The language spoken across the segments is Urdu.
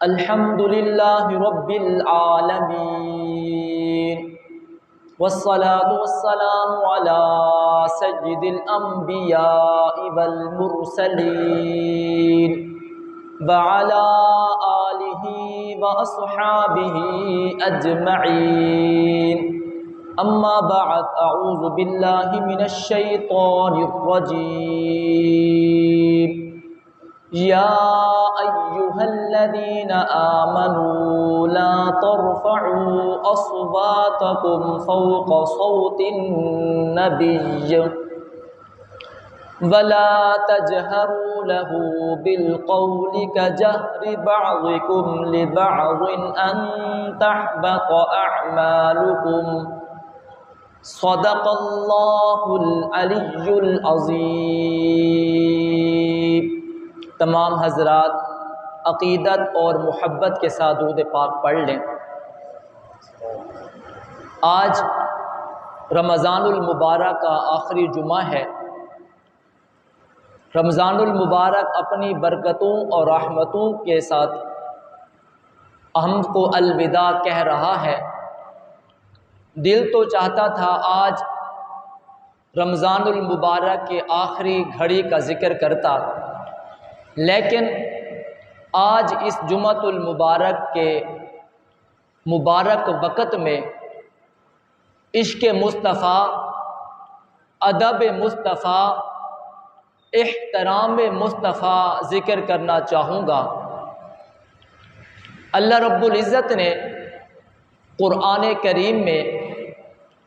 الحمد للہ رب العالمین والصلاة والسلام على سید الانبیاء والمرسلین وعلى آلہ واصحابہ اجمعین اما بعد اعوذ باللہ من الشیطان الرجیم یا أيها الذين آمنوا لا ترفعوا أصواتكم فوق صوت النبي ولا تجهروا له بالقول كجهر بعضكم لبعض أن تحبط أعمالكم صدق الله العلي العظيم۔ تمام حضرات عقیدت اور محبت کے ساتھ درود پاک پڑھ لیں۔ آج رمضان المبارک کا آخری جمعہ ہے۔ رمضان المبارک اپنی برکتوں اور رحمتوں کے ساتھ ہم کو الوداع کہہ رہا ہے۔ دل تو چاہتا تھا آج رمضان المبارک کے آخری گھڑی کا ذکر کرتا، لیکن آج اس جمعۃ المبارک کے مبارک وقت میں عشق مصطفیٰ، ادب مصطفیٰ، احترام مصطفیٰ ذکر کرنا چاہوں گا۔ اللہ رب العزت نے قرآن کریم میں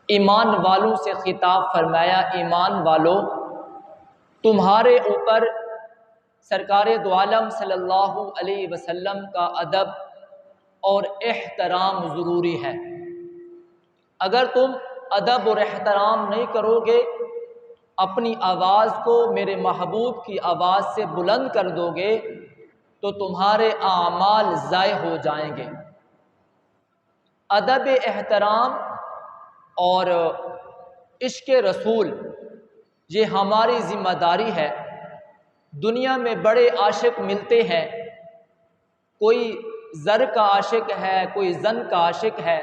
ایمان والوں سے خطاب فرمایا، ایمان والو تمہارے اوپر سرکار دو عالم صلی اللہ علیہ وسلم کا ادب اور احترام ضروری ہے۔ اگر تم ادب اور احترام نہیں کرو گے، اپنی آواز کو میرے محبوب کی آواز سے بلند کر دو گے تو تمہارے اعمال ضائع ہو جائیں گے۔ ادب، احترام اور عشق رسول یہ ہماری ذمہ داری ہے۔ دنیا میں بڑے عاشق ملتے ہیں، کوئی زر کا عاشق ہے، کوئی زن کا عاشق ہے،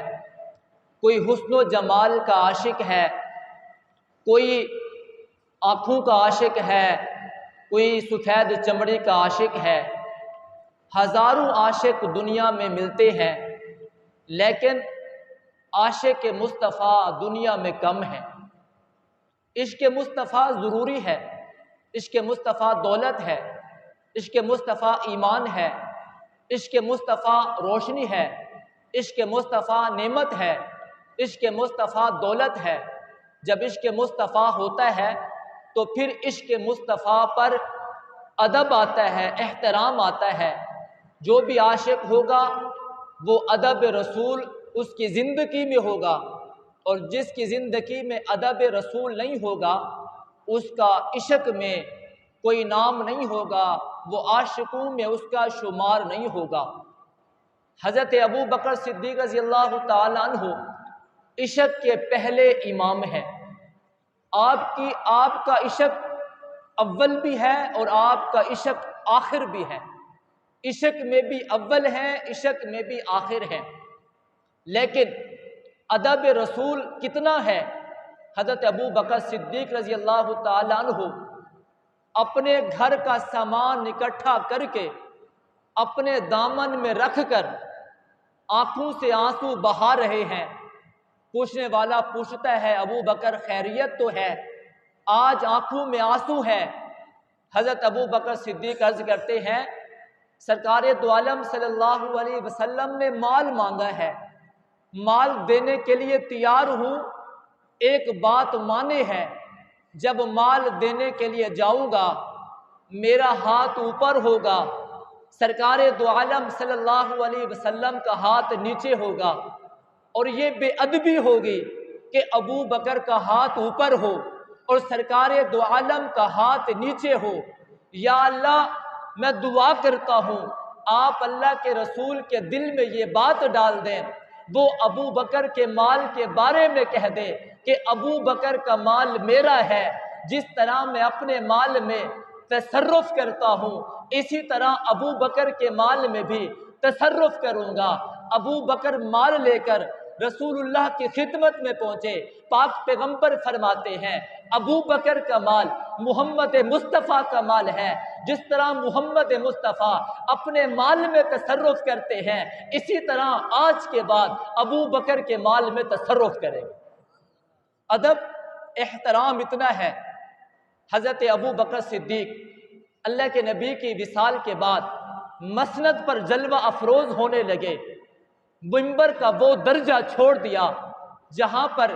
کوئی حسن و جمال کا عاشق ہے، کوئی آنکھوں کا عاشق ہے، کوئی سفید چمڑی کا عاشق ہے۔ ہزاروں عاشق دنیا میں ملتے ہیں، لیکن عاشق مصطفیٰ دنیا میں کم ہے۔ عشق مصطفیٰ ضروری ہے، عشق مصطفیٰ دولت ہے، عشق مصطفیٰ ایمان ہے، عشق مصطفیٰ روشنی ہے، عشق مصطفیٰ نعمت ہے، عشق مصطفیٰ دولت ہے۔ جب عشق مصطفیٰ ہوتا ہے تو پھر عشق مصطفیٰ پر ادب آتا ہے، احترام آتا ہے۔ جو بھی عاشق ہوگا وہ ادب رسول اس کی زندگی میں ہوگا، اور جس کی زندگی میں ادب رسول نہیں ہوگا اس کا عشق میں کوئی نام نہیں ہوگا، وہ عاشقوں میں اس کا شمار نہیں ہوگا۔ حضرت ابو بکر صدیق رضی اللہ تعالیٰ عنہ عشق کے پہلے امام ہیں۔ آپ کا عشق اول بھی ہے اور آپ کا عشق آخر بھی ہے۔ عشق میں بھی اول ہے، عشق میں بھی آخر ہے، لیکن ادب رسول کتنا ہے؟ حضرت ابو بکر صدیق رضی اللہ تعالیٰ عنہ اپنے گھر کا سامان اکٹھا کر کے اپنے دامن میں رکھ کر آنکھوں سے آنسو بہا رہے ہیں۔ پوچھنے والا پوچھتا ہے ابو بکر خیریت تو ہے؟ آج آنکھوں میں آنسو ہے۔ حضرت ابو بکر صدیق عرض کرتے ہیں سرکار دو عالم صلی اللہ علیہ وسلم نے مال مانگا ہے، مال دینے کے لیے تیار ہوں، ایک بات مانے ہے، جب مال دینے کے لیے جاؤں گا میرا ہاتھ اوپر ہوگا، سرکار دو عالم صلی اللہ علیہ وسلم کا ہاتھ نیچے ہوگا، اور یہ بے ادبی ہوگی کہ ابو بکر کا ہاتھ اوپر ہو اور سرکار دو عالم کا ہاتھ نیچے ہو۔ یا اللہ میں دعا کرتا ہوں آپ اللہ کے رسول کے دل میں یہ بات ڈال دیں، وہ ابو بکر کے مال کے بارے میں کہہ دے کہ ابو بکر کا مال میرا ہے، جس طرح میں اپنے مال میں تصرف کرتا ہوں اسی طرح ابو بکر کے مال میں بھی تصرف کروں گا۔ ابو بکر مال لے کر رسول اللہ کی خدمت میں پہنچے۔ پاک پیغمبر فرماتے ہیں ابو بکر کا مال محمد مصطفیٰ کا مال ہے، جس طرح محمد مصطفیٰ اپنے مال میں تصرف کرتے ہیں، اسی طرح آج کے بعد ابو بکر کے مال میں تصرف کریں گے۔ ادب احترام اتنا ہے، حضرت ابو بکر صدیق اللہ کے نبی کی وصال کے بعد مسند پر جلوہ افروز ہونے لگے۔ منبر کا وہ درجہ چھوڑ دیا جہاں پر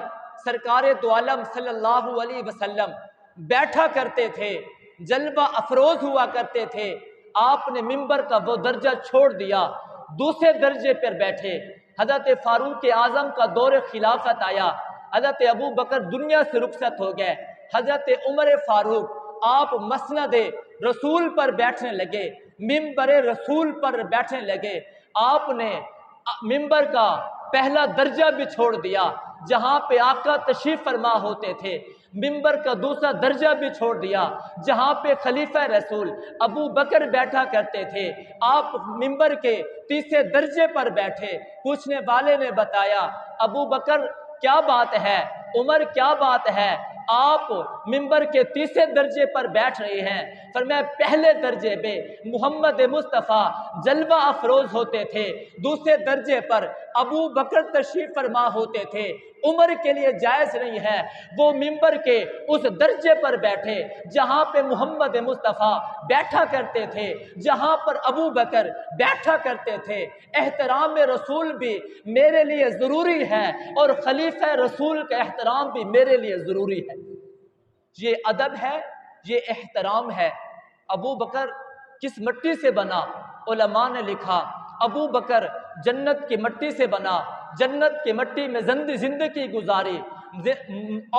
سرکار دو عالم صلی اللہ علیہ وسلم بیٹھا کرتے تھے، جلوہ افروز ہوا کرتے تھے۔ آپ نے منبر کا وہ درجہ چھوڑ دیا، دوسرے درجے پر بیٹھے۔ حضرت فاروق اعظم کا دور خلافت آیا، حضرت ابو بکر دنیا سے رخصت ہو گئے۔ حضرت عمر فاروق آپ مسند رسول پر بیٹھنے لگے، منبر رسول پر بیٹھنے لگے۔ آپ نے منبر کا پہلا درجہ بھی چھوڑ دیا جہاں پہ آقا تشریف فرما ہوتے تھے، منبر کا دوسرا درجہ بھی چھوڑ دیا جہاں پہ خلیفہ رسول ابو بکر بیٹھا کرتے تھے۔ آپ منبر کے تیسرے درجے پر بیٹھے۔ پوچھنے والے نے بتایا ابو بکر کیا بات ہے، عمر کیا بات ہے، آپ منبر کے تیسرے درجے پر بیٹھ رہے ہیں؟ فرمایا پہلے درجے پہ محمد مصطفیٰ جلوہ افروز ہوتے تھے، دوسرے درجے پر ابو بکر تشریف فرما ہوتے تھے۔ عمر کے لیے جائز نہیں ہے وہ منبر کے اس درجے پر بیٹھے جہاں پہ محمد مصطفیٰ بیٹھا کرتے تھے، جہاں پر ابو بکر بیٹھا کرتے تھے۔ احترام رسول بھی میرے لیے ضروری ہے اور خلیفہ رسول کا احترام بھی میرے لیے ضروری ہے۔ یہ ادب ہے، یہ احترام ہے۔ ابو بکر کس مٹی سے بنا؟ علماء نے لکھا ابو بکر جنت کی مٹی سے بنا، جنت کی مٹی میں زندگی گزاری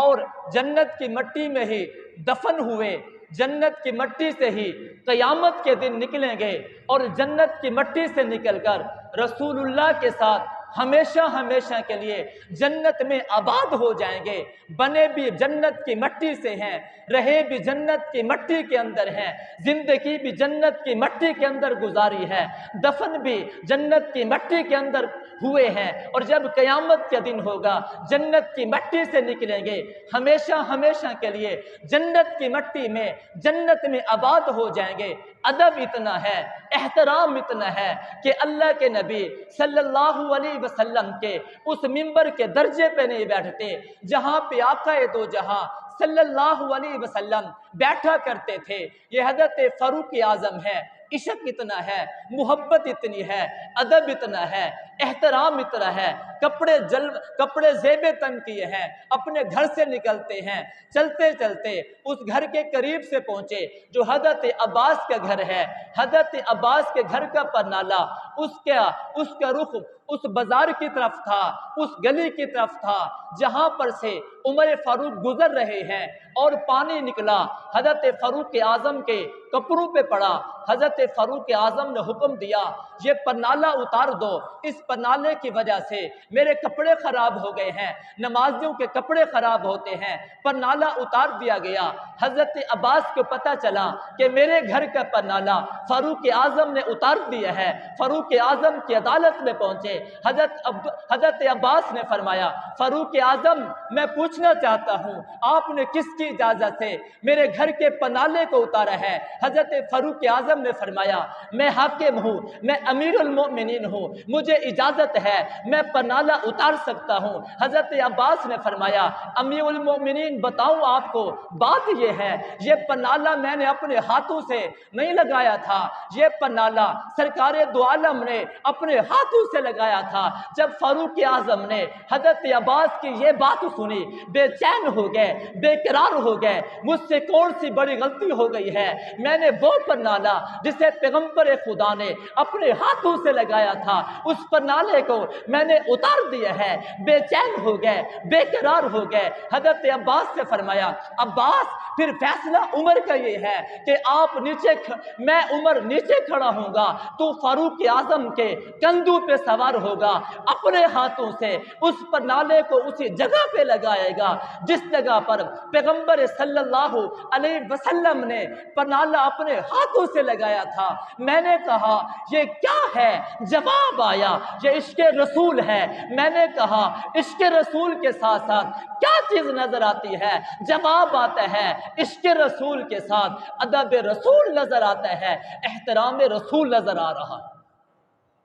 اور جنت کی مٹی میں ہی دفن ہوئے، جنت کی مٹی سے ہی قیامت کے دن نکلیں گے اور جنت کی مٹی سے نکل کر رسول اللہ کے ساتھ ہمیشہ ہمیشہ کے لیے جنت میں آباد ہو جائیں گے۔ بنے بھی جنت کی مٹی سے ہیں، رہے بھی جنت کی مٹی کے اندر ہیں، زندگی بھی جنت کی مٹی کے اندر گزاری ہے، دفن بھی جنت کی مٹی کے اندر ہوئے ہیں، اور جب قیامت کا دن ہوگا جنت کی مٹی سے نکلیں گے، ہمیشہ ہمیشہ کے لیے جنت کی مٹی میں جنت میں آباد ہو جائیں گے۔ ادب اتنا ہے، احترام اتنا ہے کہ اللہ کے نبی صلی اللہ علیہ وسلم کے اس منبر کے درجے پہ نہیں بیٹھتے جہاں پہ آقا دو جہاں صلی اللہ علیہ وسلم بیٹھا کرتے تھے۔ یہ حضرت فاروق اعظم ہے۔ عشق اتنا ہے، محبت اتنی ہے، ادب اتنا ہے، احترام اتنا ہے۔ کپڑے زیب تن کیے ہیں، اپنے گھر سے نکلتے ہیں، چلتے چلتے اس گھر کے قریب سے پہنچے جو حضرت عباس کا گھر ہے۔ حضرت عباس کے گھر کا پرنالہ اس کا رخ اس بازار کی طرف تھا، اس گلی کی طرف تھا جہاں پر سے عمر فاروق گزر رہے ہیں، اور پانی نکلا حضرت فاروق اعظم کے کپڑوں پہ پڑا۔ حضرت فاروق اعظم نے حکم دیا یہ پرنالہ اتار دو، اس پرنالے کی وجہ سے میرے کپڑے خراب ہو گئے ہیں، نمازیوں کے کپڑے خراب ہوتے ہیں۔ پرنالہ اتار دیا گیا۔ حضرت عباس کو پتہ چلا کہ میرے گھر کا پرنالہ فاروق اعظم نے اتار دیا ہے۔ فاروق اعظم کی عدالت میں پہنچے۔ حضرت عباس نے فرمایا فاروق اعظم میں پوچھنا چاہتا ہوں آپ نے کس کی اجازت سے میرے گھر کے پرنالے کو اتارا ہے؟ حضرت فاروق اعظم نے فرمایا میں حاکم ہوں، میں امیر المؤمنین ہوں، مجھے اجازت ہے، میں پرنالہ اتار سکتا ہوں۔ حضرت عباس نے فرمایا امیر المؤمنین بتاؤں آپ کو، بات یہ ہے یہ پرنالہ میں نے اپنے ہاتھوں سے نہیں لگایا تھا، یہ پرنالہ سرکار دو عالم نے اپنے ہاتھوں سے لگایا تھا۔ جب فاروق اعظم نے حضرت عباس کی یہ بات سنی بے چین ہو گئے، بے قرار ہو گئے، مجھ سے کون سی بڑی غلطی ہو گئی ہے؟ میں نے وہ پرنالہ جسے پیغمبر خدا نے اپنے ہاتھوں سے لگایا تھا اس پرنالے کو میں نے اتار دیا ہے۔ بے چین ہو گئے، بے قرار ہو گئے۔ حضرت عباس سے فرمایا عباس پھر فیصلہ عمر کا یہ ہے کہ آپ میں عمر نیچے کھڑا ہوں گا، تو فاروق اعظم کے کندھوں پہ سوار ہوگا، اپنے ہاتھوں سے اس پر نالے کو اسی جگہ پہ لگائے گا جس جگہ پر پیغمبر صلی اللہ علیہ وسلم نے پنالا اپنے ہاتھوں سے لگایا تھا۔ میں نے کہا یہ کیا ہے؟ جواب آیا یہ عشق رسول ہے۔ میں نے کہا عشق رسول کے ساتھ ساتھ کیا چیز نظر آتی ہے؟ جواب آتا ہے عشق رسول کے ساتھ ادب رسول نظر آتا ہے، احترام رسول نظر آ رہا۔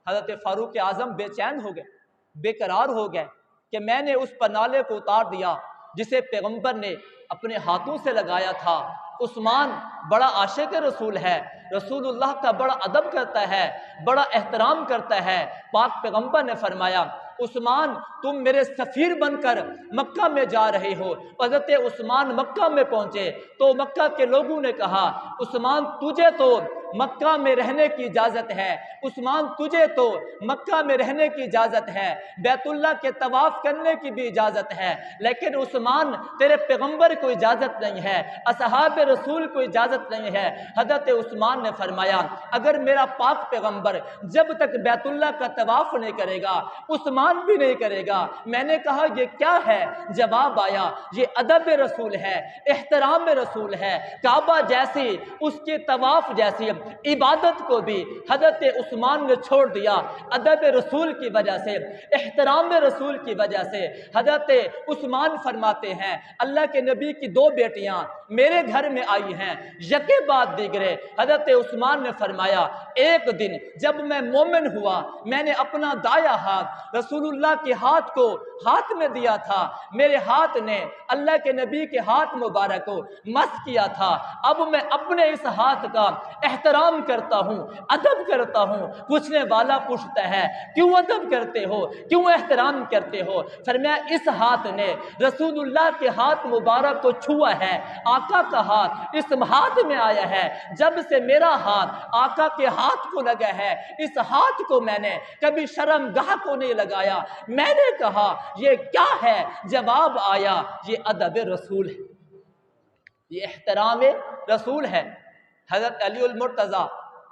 حضرت فاروق اعظم بے چین ہو گئے، بے قرار ہو گئے کہ میں نے اس پنالے کو اتار دیا جسے پیغمبر نے اپنے ہاتھوں سے لگایا تھا۔ عثمان بڑا عاشق رسول ہے، رسول اللہ کا بڑا ادب کرتا ہے، بڑا احترام کرتا ہے۔ پاک پیغمبر نے فرمایا عثمان تم میرے سفیر بن کر مکہ میں جا رہے ہو۔ حضرت عثمان مکہ میں پہنچے تو مکہ کے لوگوں نے کہا عثمان تجھے تو مکہ میں رہنے کی اجازت ہے، عثمان تجھے تو مکہ میں رہنے کی اجازت ہے، بیت اللہ کے طواف کرنے کی بھی اجازت ہے، لیکن عثمان تیرے پیغمبر کو اجازت نہیں ہے، اصحاب رسول کو اجازت نہیں ہے۔ حضرت عثمان نے فرمایا اگر میرا پاک پیغمبر جب تک بیت اللہ کا طواف نہیں کرے گا عثمان بھی نہیں کرے گا۔ میں نے کہا یہ کیا ہے؟ جواب آیا یہ ادب رسول ہے، احترام رسول ہے۔ کعبہ جیسی اس کے طواف جیسی عبادت کو بھی حضرت عثمان نے چھوڑ دیا ادب رسول کی وجہ سے، احترام رسول کی وجہ سے۔ حضرت عثمان فرماتے ہیں اللہ کے نبی کی دو بیٹیاں میرے گھر میں آئی ہیں، یکے بعد دیگرے۔ حضرت عثمان نے فرمایا ایک دن جب میں مومن ہوا میں نے اپنا دایاں ہاتھ رسول اللہ کے ہاتھ کو ہاتھ میں دیا تھا، میرے ہاتھ نے اللہ کے نبی کے ہاتھ مبارک کو مس کیا تھا، اب میں اپنے اس ہاتھ کا احترام کرتا ہوں، ادب کرتا ہوں۔ پوچھنے والا پوچھتا ہے کیوں ادب کرتے ہو، کیوں احترام کرتے ہو؟ فرمایا اس ہاتھ نے رسول اللہ کے ہاتھ مبارک کو چھوا ہے، آقا کا ہاتھ اس ہاتھ میں آیا ہے، جب سے میرا ہاتھ آقا کے ہاتھ کو لگا ہے اس ہاتھ کو میں نے کبھی شرمگاہ کو نہیں لگایا۔ میں نے کہا یہ کیا ہے؟ جواب آیا یہ ادب رسول ہے، یہ احترام رسول ہے۔ حضرت علی المرتضیٰ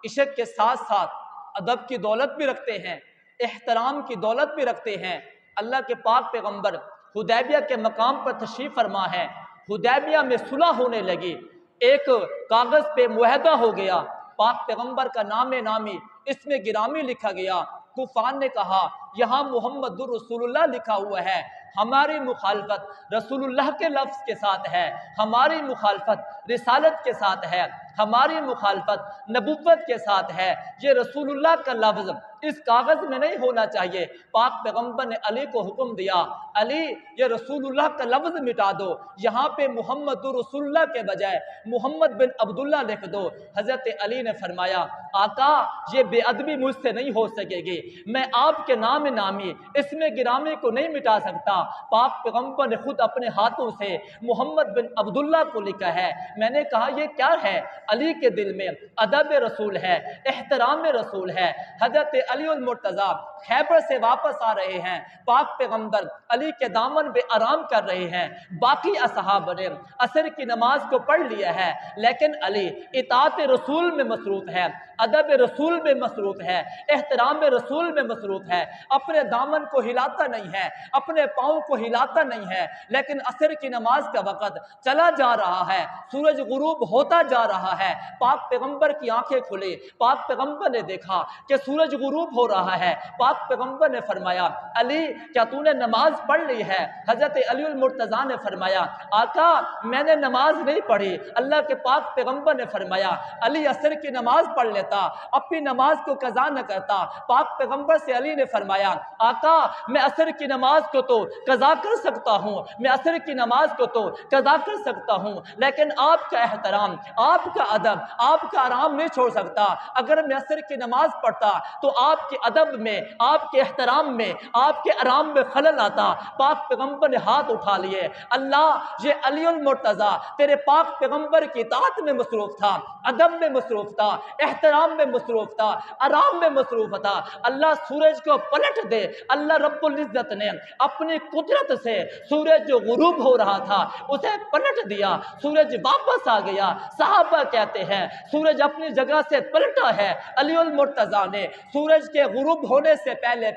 عشق کے ساتھ ساتھ ادب کی دولت بھی رکھتے ہیں، احترام کی دولت بھی رکھتے ہیں۔ اللہ کے پاک پیغمبر حدیبیہ کے مقام پر تشریف فرما ہے، حدیبیہ میں صلح ہونے لگی، ایک کاغذ پہ معاہدہ ہو گیا، پاک پیغمبر کا نام نامی اس میں گرامی لکھا گیا۔ کفار نے کہا یہاں محمد رسول اللہ لکھا ہوا ہے، ہماری مخالفت رسول اللہ کے لفظ کے ساتھ ہے، ہماری مخالفت رسالت کے ساتھ ہے، ہماری مخالفت نبوت کے ساتھ ہے، یہ رسول اللہ کا لفظ اس کاغذ میں نہیں ہونا چاہیے۔ پاک پیغمبر نے علی کو حکم دیا علی یہ رسول اللہ کا لفظ مٹا دو، یہاں پہ محمد رسول اللہ کے بجائے محمد بن عبداللہ لکھ دو۔ حضرت علی نے فرمایا آقا یہ بے ادبی مجھ سے نہیں ہو سکے گی، میں آپ کے نام نامی اس میں گرامی کو نہیں مٹا سکتا۔ پاک پیغمبر نے خود اپنے ہاتھوں سے محمد بن عبداللہ کو لکھا ہے۔ میں نے کہا یہ کیا ہے؟ علی کے دل میں ادب رسول ہے، احترام رسول ہے۔ حضرت علی المرتضیٰ خیبر سے واپس آ رہے ہیں، پاک پیغمبر علی کے دامن پہ آرام کر رہے ہیں، باقی اصحاب نے عصر کی نماز کو پڑھ لیا ہے، لیکن علی اطاعت رسول میں مصروف ہے، ادب رسول میں مصروف ہے، احترام رسول میں مصروف ہے، اپنے دامن کو ہلاتا نہیں ہے، اپنے پاؤں کو ہلاتا نہیں ہے۔ لیکن عصر کی نماز کا وقت چلا جا رہا ہے، سورج غروب ہوتا جا رہا ہے، پاک پیغمبر کی آنکھیں کھلی، پاک پیغمبر نے دیکھا کہ سورج غروب ہو رہا ہے۔ پاک پیغمبر نے فرمایا علی کیا تو نے نماز پڑھ لی ہے؟ حضرت علی المرتضیٰ نے فرمایا آقا میں نے نماز نہیں پڑھی۔ اللہ کے پاک پیغمبر نے فرمایا علی عصر کی نماز پڑھ لیتا، اپنی نماز کو قضا نہ کرتا۔ پاک پیغمبر سے علی نے فرمایا آقا میں عصر کی نماز کو تو قضا کر سکتا ہوں، میں عصر کی نماز کو تو قضا کر سکتا ہوں، لیکن آپ کا احترام، آپ کا کا ادب آپ کا آرام نہیں چھوڑ سکتا۔ اگر میں عصر کی نماز پڑھتا تو آپ کے ادب میں، آپ کے احترام میں، آپ کے آرام میں خلل آتا۔ پاک پیغمبر نے ہاتھ اٹھا لیے، اللہ یہ علی المرتضی تیرے پاک پیغمبر کی اطاعت میں مصروف تھا، ادب میں مصروف تھا، احترام میں مصروف تھا، آرام میں مصروف تھا، اللہ سورج کو پلٹ دے۔ اللہ رب العزت نے اپنی قدرت سے سورج جو غروب ہو رہا تھا اسے پلٹ دیا، سورج واپس آ گیا۔ صحابہ کہتے ہیں سورج اپنی جگہ سے پلٹا ہے، علی المرتضی نے سورج کے غروب ہونے سے پہلے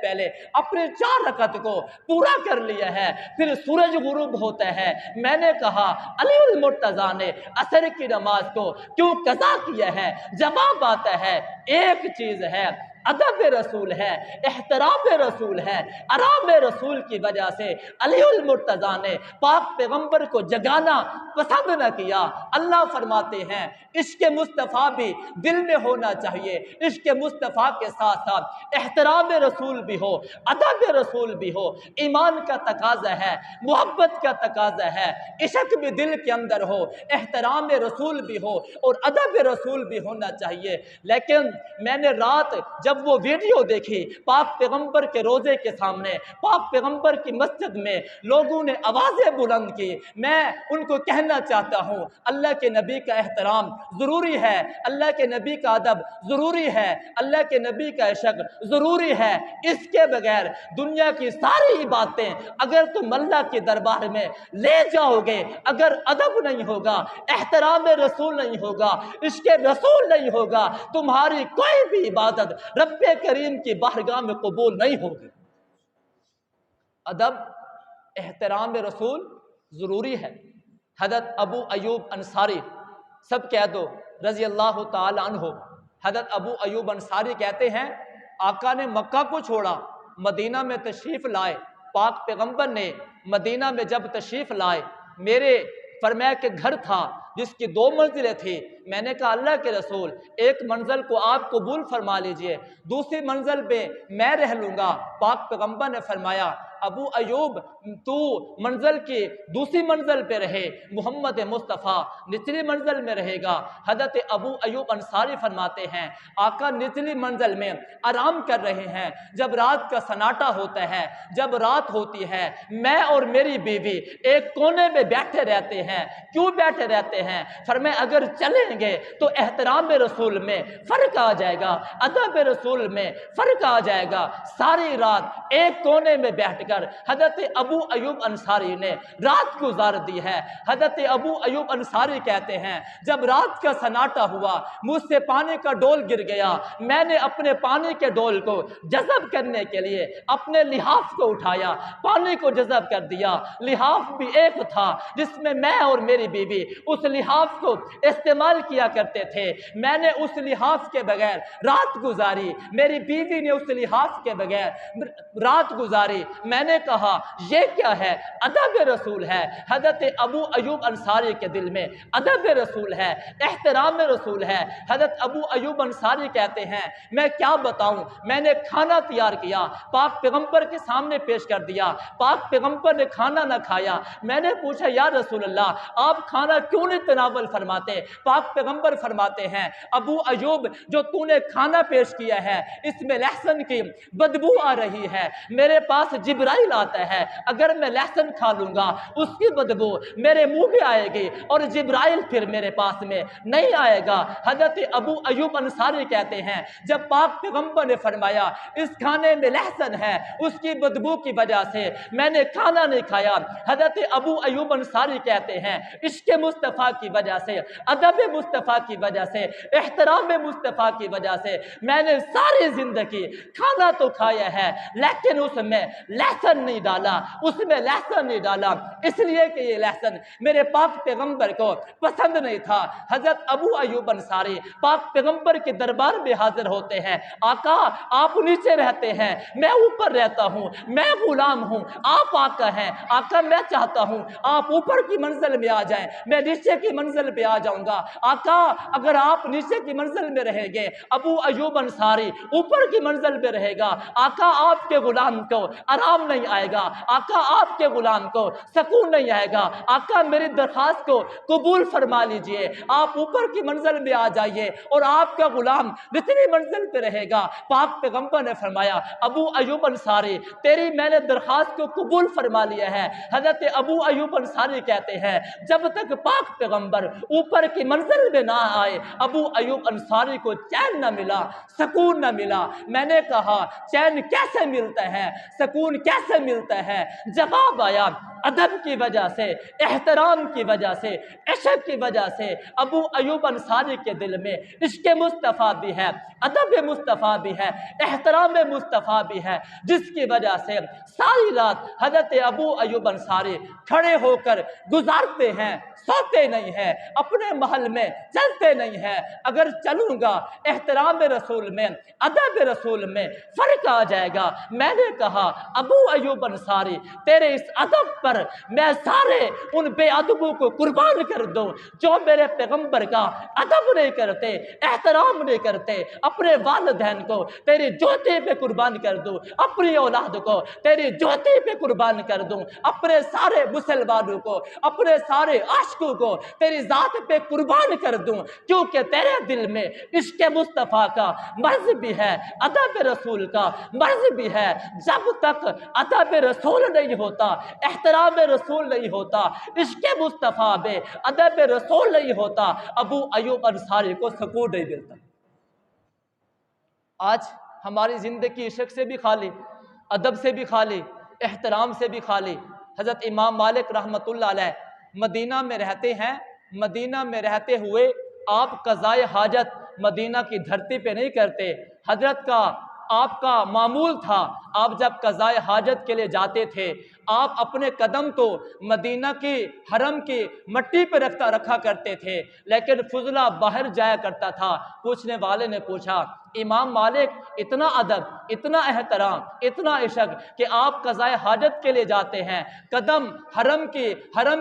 اپنے 4 رکعت کو پورا کر لیا ہے، پھر سورج غروب ہوتا ہے۔ میں نے کہا علی المرتضی نے عصر کی نماز کو کیوں قضا کیا ہے؟ جواب آتا ہے ایک چیز ہے، ادب رسول ہے، احترام رسول ہے، آرام رسول کی وجہ سے علی المرتضی نے پاک پیغمبر کو جگانا پسند نہ کیا۔ اللہ فرماتے ہیں عشق مصطفیٰ بھی دل میں ہونا چاہیے، عشق مصطفیٰ کے ساتھ ساتھ احترام رسول بھی ہو، ادب رسول بھی ہو۔ ایمان کا تقاضا ہے، محبت کا تقاضا ہے، عشق بھی دل کے اندر ہو، احترام رسول بھی ہو اور ادب رسول بھی ہونا چاہیے۔ لیکن میں نے رات جب وہ ویڈیو دیکھی پاک پیغمبر کے روزے کے سامنے، پاک پیغمبر کی مسجد میں لوگوں نے آوازیں بلند کی، میں ان کو کہنا چاہتا ہوں اللہ کے نبی کا احترام ضروری ہے، اللہ کے نبی کا ادب ضروری ہے، اللہ کے نبی کا عشق ضروری ہے۔ اس کے بغیر دنیا کی ساری باتیں اگر تم اللہ کے دربار میں لے جاؤ گے، اگر ادب نہیں ہوگا، احترام رسول نہیں ہوگا، عشق رسول نہیں ہوگا، تمہاری کوئی بھی عبادت رب کریم کی بارگاہ میں قبول نہیں ہوگی۔ ادب، احترام رسول ضروری ہے۔ حضرت ابو ایوب انصاری، سب کہہ دو رضی اللہ تعالی عنہ، حضرت ابو ایوب انصاری کہتے ہیں آقا نے مکہ کو چھوڑا، مدینہ میں تشریف لائے۔ پاک پیغمبر نے مدینہ میں جب تشریف لائے، میرے فرمایا کہ گھر تھا جس کی 2 منزلیں تھی۔ میں نے کہا اللہ کے رسول ایک منزل کو آپ قبول فرما لیجئے، دوسری منزل پہ میں رہ لوں گا۔ پاک پیغمبر نے فرمایا ابو ایوب تو منزل کی دوسری منزل پہ رہے، محمد مصطفیٰ نچلی منزل میں رہے گا۔ حضرت ابو ایوب انصاری فرماتے ہیں آقا نچلی منزل میں آرام کر رہے ہیں، جب رات کا سناٹا ہوتا ہے، جب رات ہوتی ہے، میں اور میری بیوی ایک کونے میں بیٹھے رہتے ہیں۔ کیوں بیٹھے رہتے ہیں؟ فرمایا اگر چلیں گے تو احترام رسول میں فرق آ جائے گا، ادب رسول میں فرق آ جائے گا۔ ساری رات ایک کونے میں بیٹھ کر حضرت ابو ایوب انصاری نے رات گزار دی ہے۔ حضرت ابو ایوب انصاری کہتے ہیں جب رات کا سناٹا ہوا، مجھ سے پانی کا ڈول گر گیا، میں نے اپنے پانی کے ڈول کو جذب کرنے کے لیے اپنے لحاف کو اٹھایا، پانی کو جذب کر دیا۔ لحاف بھی ایک تھا جس میں میں اور میری بیوی اس لحاف کو استعمال کیا کرتے تھے۔ میں نے اس لحاف کے بغیر رات گزاری، میری بیوی نے اس لحاف کے بغیر رات گزاری۔ میں نے کہا یہ کیا ہے؟ ادب رسول ہے۔ حضرت ابو ایوب انصاری کے دل میں ادب رسول ہے، احترام رسول ہے۔ حضرت ابو ایوب انصاری کہتے ہیں میں کیا بتاؤں، میں نے کھانا تیار کیا، پاک پیغمبر کے سامنے پیش کر دیا، پاک پیغمبر نے کھانا نہ کھایا۔ میں نے پوچھا یا رسول اللہ آپ کھانا کیوں نہیں تناول فرماتے؟ پاک پیغمبر فرماتے ہیں ابو ایوب جو تو نے کھانا پیش کیا ہے اس میں لہسن کی بدبو آ رہی ہے، میرے پاس جبرائیل آتا ہے، اگر میں لہسن کھا لوں گا اس کی بدبو میرے منہ میں آئے گی اور جبرائیل پھر میرے پاس میں نہیں آئے گا۔ حضرت ابو ایوب انصاری کہتے ہیں جب پاک پیغمبر نے فرمایا اس کھانے میں لہسن ہے، اس کی بدبو کی وجہ سے میں نے کھانا نہیں کھایا۔ حضرت ابو ایوب انصاری کہتے ہیں عشق مصطفیٰ کی وجہ سے، ادب مصطفیٰ کی وجہ سے، احترام مصطفیٰ کی وجہ سے میں نے ساری زندگی کھانا تو کھایا ہے لیکن اس میں لہسن نہیں ڈالا، اس میں لہسن نہیں ڈالا، اس لیے کہ یہ لہسن میرے پاک پیغمبر کو پسند نہیں تھا۔ حضرت ابو ایوب انصاری پاک پیغمبر کے دربار میں حاضر ہوتے ہیں، آقا آپ نیچے رہتے ہیں، میں اوپر رہتا ہوں، میں غلام ہوں، آپ آقا ہیں، آقا میں چاہتا ہوں آپ اوپر کی منزل میں آ جائیں، میں نیچے کی منزل پہ آ جاؤں گا۔ آقا اگر آپ نیچے کی منزل میں رہیں گے ابو ایوب انصاری اوپر کی منزل میں رہے گا، آقا آپ کے غلام کو آرام نہیں آئے گا، آقا آپ کے غلام کو سکون نہیں آئے گا، آقا میری درخواست کو قبول فرما لیجئے، آپ اوپر کی منزل میں آ جائیے اور آپ کا غلام نچلی منزل پہ رہے گا۔ پاک پیغمبر نے فرمایا ابو ایوب انصاری تیری میں نے درخواست کو قبول فرما لیا ہے۔ حضرت ابو ایوب انصاری کہتے ہیں جب تک پاک پیغمبر اوپر کی منزل میں نہ آئے ابو ایوب انصاری کو چین نہ ملا، سکون نہ ملا۔ میں نے کہا چین کیسے ملتا ہے، سکون کیسے ملتا ہے؟ جواب آیا ادب کی وجہ سے، احترام کی وجہ سے، عشق کی وجہ سے ابو ایوب انصاری کے دل میں عشق مصطفیٰ بھی ہے، ادب مصطفیٰ بھی ہے، احترام مصطفیٰ بھی ہے، جس کی وجہ سے ساری رات حضرت ابو ایوب انصاری کھڑے ہو کر گزارتے ہیں، سوتے نہیں ہیں، اپنے محل میں چلتے نہیں ہیں۔ اگر چلوں گا احترام رسول میں، ادب رسول میں فرق آ جائے گا۔ میں نے کہا ابو ایوب انصاری تیرے اس ادب پر میں سارے ان بے ادبوں کو قربان کر دوں جو میرے پیغمبر کا ادب نہیں کرتے، احترام نہیں کرتے۔ اپنے والدین کو تیری جوتی پہ قربان کر دوں، اپنی اولاد کو تیری جوتی پہ قربان کر دوں، اپنے سارے مسلمانوں کو، اپنے سارے عاشقوں کو تیری ذات پہ قربان کر دوں، کیونکہ تیرے دل میں عشق مصطفیٰ کا مرض بھی ہے، ادب رسول کا مرض بھی ہے۔ جب تک ادب رسول نہیں ہوتا، احترام رسول نہیں ہوتا، عشق مصطفیٰ میں ادب رسول نہیں ہوتا، ابو ایوب انصاری کو سکون نہیں ملتا۔ آج ہماری زندگی عشق سے بھی خالی، ادب سے بھی خالی، احترام سے بھی خالی۔ حضرت امام مالک رحمۃ اللہ علیہ مدینہ میں رہتے ہیں، مدینہ میں رہتے ہوئے آپ قضائے حاجت مدینہ کی دھرتی پہ نہیں کرتے۔ حضرت کا آپ کا معمول تھا، آپ جب قضائے حاجت کے لیے جاتے تھے آپ اپنے قدم تو مدینہ کی حرم کی مٹی پہ رکھا کرتے تھے، لیکن فضلہ باہر جایا کرتا تھا۔ پوچھنے والے نے پوچھا امام مالک اتنا ادب، اتنا احترام، اتنا عشق کہ آپ قضائے حاجت کے لیے جاتے ہیں، قدم حرم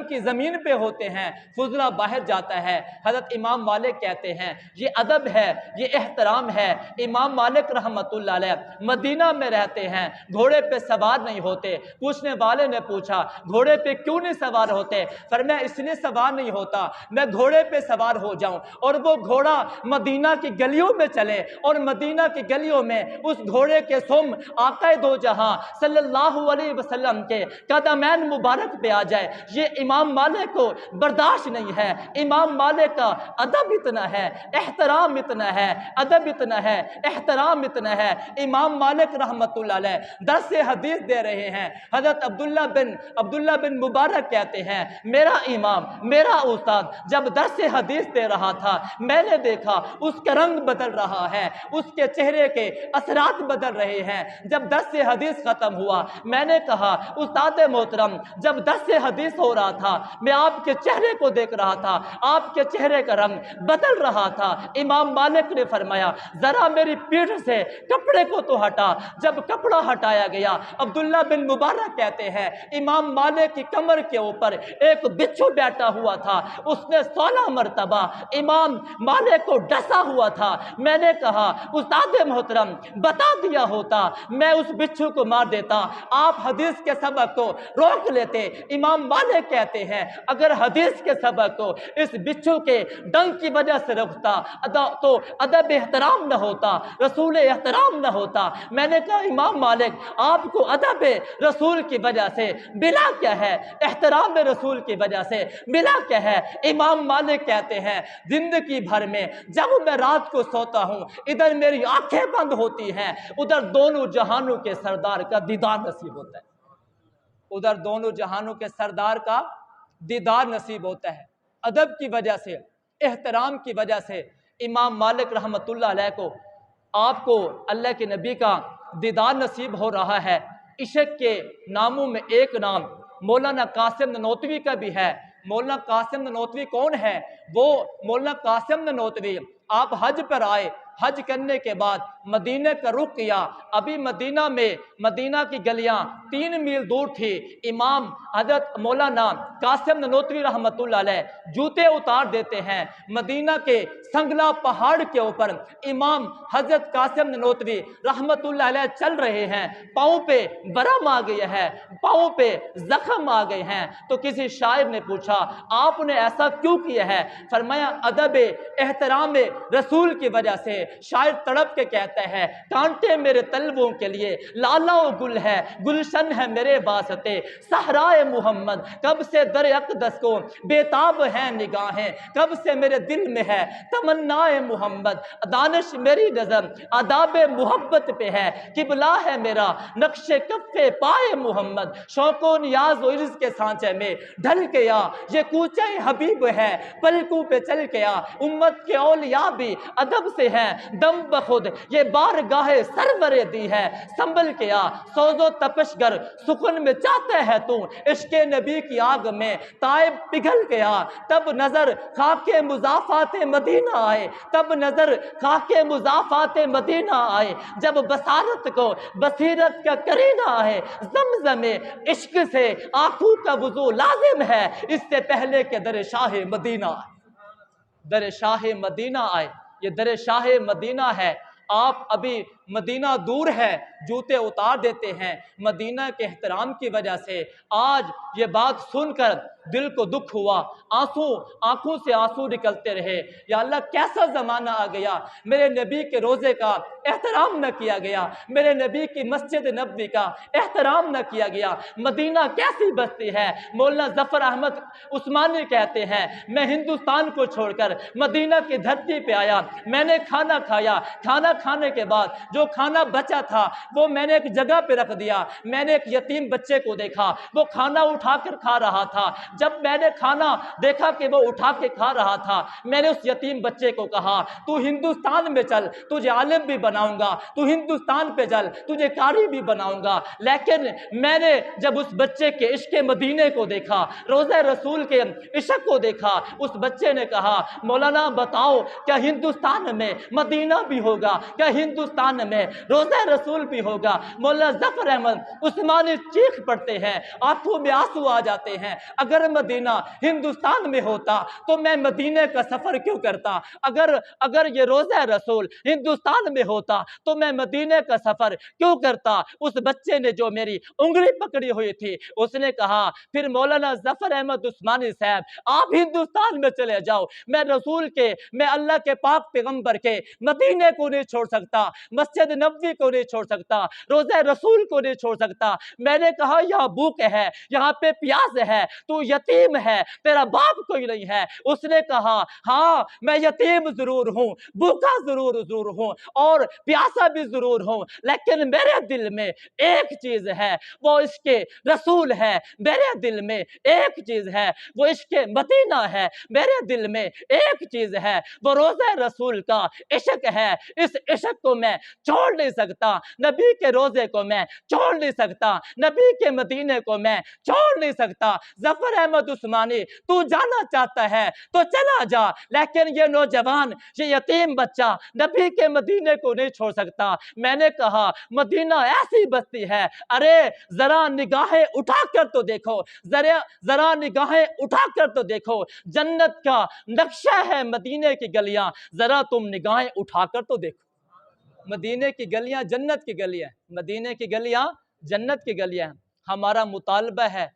کی زمین پہ ہوتے ہیں، فضلہ باہر جاتا ہے۔ حضرت امام مالک کہتے ہیں یہ ادب ہے، یہ احترام ہے۔ امام مالک رحمۃ اللہ علیہ مدینہ میں رہتے ہیں، گھوڑے پہ سوار نہیں ہوتے۔ پوچھنے والے نے پوچھا گھوڑے پہ کیوں نہیں سوار ہوتے؟ فرمایا اس لیے سوار نہیں ہوتا میں گھوڑے پہ سوار ہو جاؤں اور وہ گھوڑا مدینہ کی گلیوں میں چلے اور مدینہ کی گلیوں میں اس گھوڑے کے سم آقا دو جہاں صلی اللہ علیہ وسلم کے قدمین مبارک پہ آ جائے، یہ امام مالک کو برداشت نہیں ہے۔ امام مالک کا ادب اتنا ہے، احترام اتنا ہے، ادب اتنا ہے، احترام اتنا ہے۔ امام مالک رحمۃ اللہ علیہ درس حدیث دے رہے ہیں، حضرت عبداللہ بن مبارک کہتے ہیں میرا امام، میرا استاد جب درس حدیث دے رہا تھا میں نے دیکھا اس کا رنگ بدل رہا ہے، اس کے چہرے کے اثرات بدل رہے ہیں۔ جب درس حدیث ختم ہوا میں نے کہا استاد محترم جب درس حدیث ہو رہا تھا میں آپ کے چہرے کو دیکھ رہا تھا، آپ کے چہرے کا رنگ بدل رہا تھا۔ امام مالک نے فرمایا ذرا میری پیٹھ سے کپڑے کو تو ہٹا۔ جب کپڑا ہٹایا گیا عبداللہ بن مبارک کہتے ہیں امام مالک کی کمر کے اوپر ایک بچھو بیٹھا ہوا تھا، اس نے 16 مرتبہ امام مالک کو ڈسا ہوا تھا۔ میں نے کہا استاد محترم بتا دیا ہوتا میں اس بچھو کو مار دیتا، آپ حدیث کے سبق کو روک لیتے۔ امام مالک کہتے ہیں اگر حدیث کے سبق کو اس بچھو کے ڈنگ کی وجہ سے روکتا تو ادب احترام نہ ہوتا، رسول احترام نہ ہوتا۔ میں نے کہا امام مالک آپ کو ادب رسول کی وجہ سے ملا کیا ہے، احترام رسول کی وجہ سے ملا کیا ہے؟ امام مالک کہتے ہیں زندگی بھر میں جب میں رات کو سوتا ہوں ادھر میری آنکھیں بند ہوتی ہیں، ادھر دونوں جہانوں کے سردار کا دیدار نصیب ہوتا ہے، ادھر دونوں جہانوں کے سردار کا دیدار نصیب ہوتا ہے۔ ادب کی وجہ سے، احترام کی وجہ سے امام مالک رحمۃ اللہ علیہ کو آپ کو اللہ کے نبی کا دیدار نصیب ہو رہا ہے۔ عشق کے ناموں میں ایک نام مولانا قاسم نانوتوی کا بھی ہے۔ مولانا قاسم نانوتوی کون ہے؟ وہ مولانا قاسم نانوتوی آپ حج پر آئے، حج کرنے کے بعد مدینہ کا رخ کیا۔ ابھی مدینہ کی گلیاں 3 میل دور تھی۔ امام حضرت مولانا قاسم نانوتوی رحمۃ اللہ علیہ جوتے اتار دیتے ہیں۔ مدینہ کے سنگلا پہاڑ کے اوپر امام حضرت قاسم نانوتوی رحمۃ اللہ علیہ چل رہے ہیں، پاؤں پہ برم آ گئی ہے، پاؤں پہ زخم آ گئے ہیں۔ تو کسی شاعر نے پوچھا آپ نے ایسا کیوں کیا ہے؟ فرمایا ادب احترام رسول کی وجہ سے۔ شاعر تڑپ کے کہتا ہے کانٹے میرے طلبوں کے لیے لالا و گل ہے، گلشن ہے میرے واسطے صحرائے محمد، کب سے در اقدس کو بےتاب ہیں نگاہیں، کب سے میرے دل میں ہے تمنائے محمد، دانش میری نظر آداب محبت پہ ہے، قبلہ ہے میرا نقش کف پائے محمد، شوق و نیاز و عرض کے سانچے میں ڈھل کے آ، یہ کوچہ حبیب ہے پلکوں پہ چل کے آ، امت کے اولیاء بھی ادب سے ہیں دم بخود، یہ بارگاہ سرور دی ہے سنبھل کے آ، سوز و تپش گر سخن میں چاہتا ہے تو عشق نبی کی آگ میں تائب پگھل کے آ، تب نظر خاک مضافات مدینہ آئے، تب نظر خاک مضافات مدینہ آئے، جب بصارت کو بصیرت کا کرینہ آئے، زمزم عشق سے آنکھوں کا وضو لازم ہے، اس سے پہلے کہ در شاہ مدینہ آئے، در شاہ مدینہ آئے۔ یہ در شاہ مدینہ ہے۔ آپ ابھی مدینہ دور ہے، جوتے اتار دیتے ہیں مدینہ کے احترام کی وجہ سے۔ آج یہ بات سن کر دل کو دکھ ہوا، آنکھوں سے آنسو نکلتے رہے۔ یا اللہ کیسا زمانہ آ گیا، میرے نبی کے روزے کا احترام نہ کیا گیا، میرے نبی کی مسجد نبوی کا احترام نہ کیا گیا۔ مدینہ کیسی بستی ہے۔ مولانا ظفر احمد عثمانی کہتے ہیں میں ہندوستان کو چھوڑ کر مدینہ کی دھرتی پہ آیا، میں نے کھانا کھایا، کھانا کھانے کے بعد جو کھانا بچا تھا وہ میں نے ایک جگہ پہ رکھ دیا۔ میں نے ایک یتیم بچے کو دیکھا، وہ کھانا اٹھا کر کھا رہا تھا۔ جب میں نے کھانا دیکھا کہ وہ اٹھا کے کھا رہا تھا، میں نے اس یتیم بچے کو کہا تو ہندوستان میں چل، تجھے عالم بھی بناؤں گا، تو ہندوستان پہ چل، تجھے قاری بھی بناؤں گا۔ لیکن میں نے جب اس بچے کے عشق مدینے کو دیکھا، روزہ رسول کے عشق کو دیکھا، اس بچے نے کہا مولانا بتاؤ کیا ہندوستان میں مدینہ بھی ہوگا، کیا ہندوستان میں روزہ رسول بھی ہوگا؟ مولانا ظفر احمد عثمانی چیخ پڑتے ہیں، آنکھوں میں آنسو آ جاتے ہیں، اگر مدینہ ہندوستان میں ہوتا تو میں مدینہ کا سفر کیوں کرتا؟ اگر یہ روزہ رسول ہندوستان میں ہوتا تو میں مدینہ کا سفر کیوں کرتا؟ اس بچے نے جو میری انگلی پکڑی ہوئی تھی اس نے کہا پھر مولانا ظفر احمد عثمانی صاحب آپ ہندوستان میں چلے جاؤ، میں اللہ کے پاک پیغمبر کے مدینے کو نہیں چھوڑ سکتا، مسجد نبوی کو نہیں چھوڑ سکتا، روزہ رسول کو نہیں چھوڑ سکتا۔ میں نے کہا یہاں بھوک ہے، یہاں پہ پیاس ہے، تو یتیم ہے، تیرا باپ کوئی نہیں ہے۔ اس نے کہا ہاں میں یتیم ضرور ہوں، بھوکا ضرور ہوں اور پیاسا بھی ضرور ہوں، لیکن میرے دل میں ایک چیز ہے وہ عشق رسول ہے، میرے دل میں ایک چیز ہے وہ عشق مدینہ ہے، میرے دل میں ایک چیز ہے وہ روزہ رسول کا عشق ہے۔ اس عشق کو میں چھوڑ نہیں سکتا، نبی کے روزے کو میں چھوڑ نہیں سکتا، نبی کے مدینے کو میں چھوڑ نہیں سکتا۔ ظفر احمد عثمانی تو جانا چاہتا ہے تو چلا جا، لیکن یہ نوجوان، یہ یتیم بچہ نبی کے مدینے کو نہیں چھوڑ سکتا۔ میں نے کہا مدینہ ایسی بستی ہے، ارے ذرا نگاہیں اٹھا کر تو دیکھو، ذرا نگاہیں اٹھا کر تو دیکھو، جنت کا نقشہ ہے مدینے کی گلیاں، ذرا تم نگاہیں اٹھا کر تو دیکھو۔ مدینے کی گلیاں جنت کی گلیاں، مدینے کی گلیاں جنت کی گلیاں۔ ہمارا مطالبہ ہے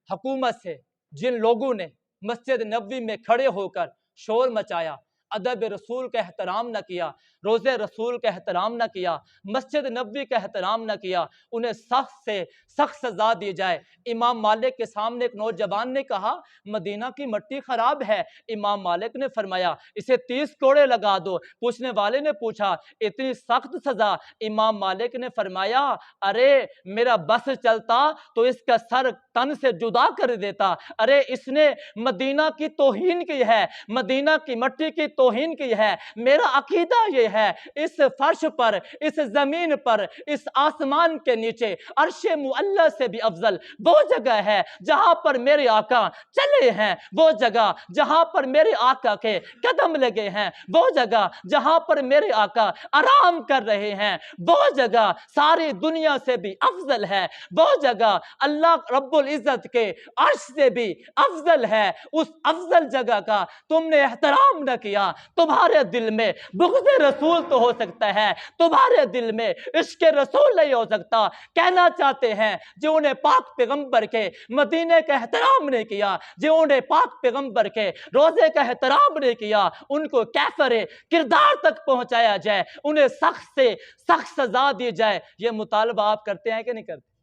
حکومت سے، جن لوگوں نے مسجد نبوی میں کھڑے ہو کر شور مچایا، ادب رسول کا احترام نہ کیا، روزے رسول کا احترام نہ کیا، مسجد نبوی کا احترام نہ کیا، انہیں سخت سے سخت سزا دی جائے۔ امام مالک کے سامنے ایک نوجوان نے کہا مدینہ کی مٹی خراب ہے، امام مالک نے فرمایا اسے 30 کوڑے لگا دو۔ پوچھنے والے نے پوچھا اتنی سخت سزا؟ امام مالک نے فرمایا ارے میرا بس چلتا تو اس کا سر تن سے جدا کر دیتا، ارے اس نے مدینہ کی توہین کی ہے، مدینہ کی مٹی کی توہین کی ہے۔ میرا عقیدہ یہ ہے اس فرش پر، اس زمین پر، اس آسمان کے نیچے، عرش معلی سے بھی افضل وہ جگہ ہے جہاں پر میرے آقا چلے ہیں، وہ جگہ جہاں پر میرے آقا کے قدم لگے ہیں، وہ جگہ جہاں پر میرے آقا آرام کر رہے ہیں، وہ جگہ ساری دنیا سے بھی افضل ہے، وہ جگہ اللہ رب العزت کے عرش سے بھی افضل ہے۔ اس افضل جگہ کا تم نے احترام نہ کیا۔ تمہارے دل میں بغض رسول تو ہو سکتا ہے، تمہارے دل میں عشق رسول نہیں ہو سکتا۔ کہنا چاہتے ہیں جنہوں نے پاک پیغمبر کے مدینے کا احترام نہیں کیا، جنہوں نے پاک پیغمبر کے روزے کا احترام نہیں کیا، ان کو کیفر کردار تک پہنچایا جائے، انہیں سخت سے سخت سزا دی جائے۔ یہ مطالبہ آپ کرتے ہیں کہ نہیں کرتے؟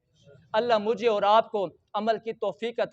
اللہ مجھے اور آپ کو عمل کی توفیق عطا